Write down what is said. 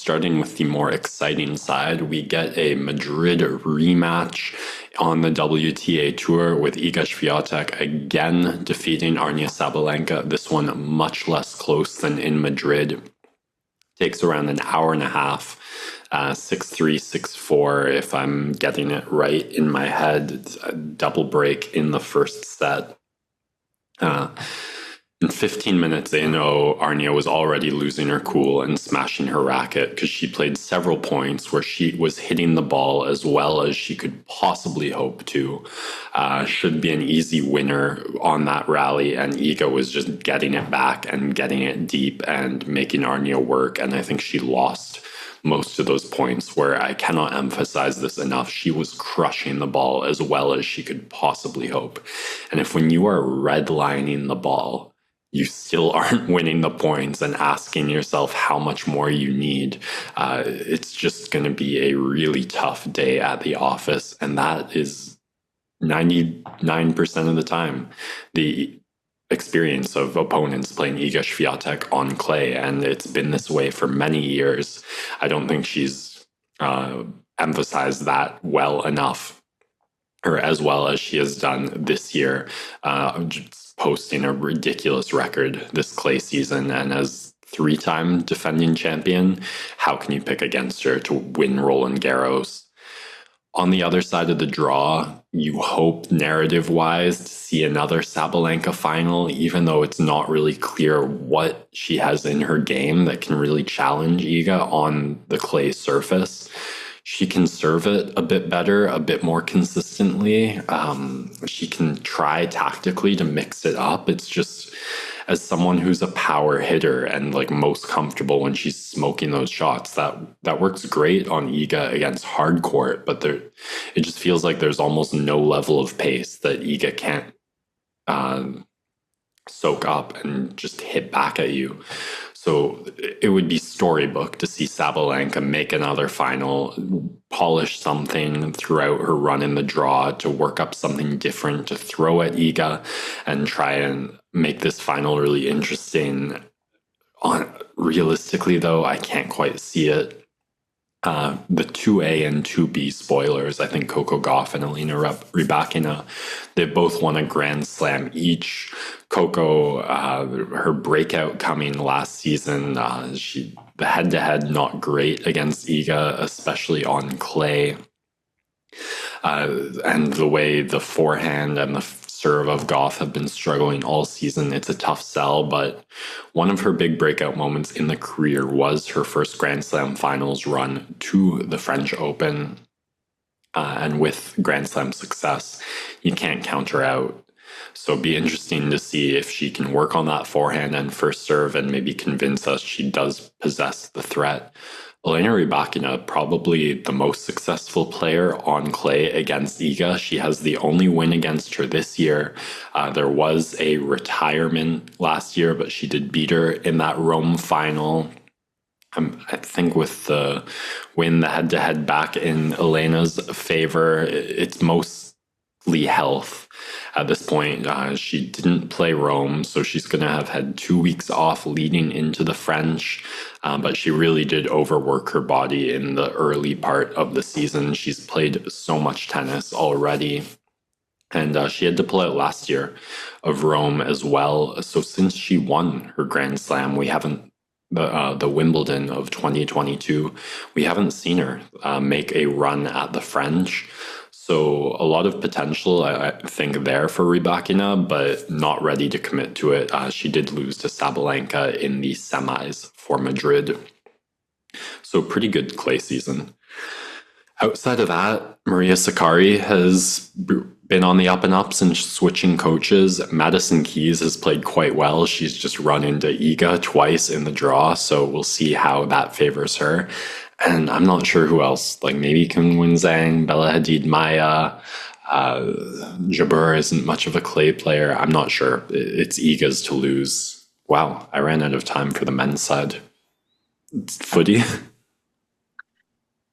Starting with the more exciting side, we get a Madrid rematch on the WTA Tour with Iga Świątek again defeating Arnya Sabalenka. This one much less close than in Madrid. Takes around an hour and a half. 6-3, 6-4, if I'm getting it right in my head. It's a double break in the first set. In 15 minutes in, Arnya was already losing her cool and smashing her racket because she played several points where she was hitting the ball as well as she could possibly hope to. Should be an easy winner on that rally, and Iga was just getting it back and getting it deep and making Arnya work, and I think she lost most of those points where I cannot emphasize this enough. She was crushing the ball as well as she could possibly hope. And if when you are redlining the ball, you still aren't winning the points and asking yourself how much more you need, it's just going to be a really tough day at the office. And that is 99% of the time the experience of opponents playing Iga Świątek on clay. And it's been this way for many years. I don't think she's emphasized that well enough, or as well as she has done this year, posting a ridiculous record this clay season. And as three-time defending champion, how can you pick against her to win Roland Garros? On the other side of the draw, you hope narrative-wise to see another Sabalenka final, even though it's not really clear what she has in her game that can really challenge Iga on the clay surface. She can serve it a bit better, a bit more consistently. She can try tactically to mix it up. It's just, as someone who's a power hitter and like most comfortable when she's smoking those shots, that works great on Iga against hard court, but it just feels like there's almost no level of pace that Iga can't soak up and just hit back at you. So it would be storybook to see Sabalenka make another final, polish something throughout her run in the draw, to work up something different, to throw at Iga and try and make this final really interesting. Realistically, though, I can't quite see it. The 2A and 2B spoilers, I think Coco Gauff and Elena Rybakina, they both won a Grand Slam each. Coco, her breakout coming last season, the head-to-head not great against Iga, especially on clay. And the way the forehand and the serve of Gauff have been struggling all season, it's a tough sell, but one of her big breakout moments in the career was her first Grand Slam finals run to the French Open. And with Grand Slam success, you can't count her out. So it'd be interesting to see if she can work on that forehand and first serve and maybe convince us she does possess the threat. Elena Rybakina, probably the most successful player on clay against Iga. She has the only win against her this year. There was a retirement last year, but she did beat her in that Rome final. I think with the win, the head-to-head back in Elena's favor, it's mostly health. At this point, she didn't play Rome, so she's going to have had 2 weeks off leading into the French, but she really did overwork her body in the early part of the season. She's played so much tennis already, and she had to pull out last year of Rome as well. So since she won her Grand Slam, we haven't the Wimbledon of 2022, we haven't seen her make a run at the French. So a lot of potential, I think, there for Rybakina, but not ready to commit to it. She did lose to Sabalenka in the semis for Madrid. So pretty good clay season. Outside of that, Maria Sakkari has been on the up and up since switching coaches. Madison Keys has played quite well. She's just run into Iga twice in the draw, so we'll see how that favors her. And I'm not sure who else, like maybe Kim Wenzhang, Bella Hadid, Maya, Jabeur isn't much of a clay player. I'm not sure. It's Iga's to lose. Wow, I ran out of time for the men's side. Footy.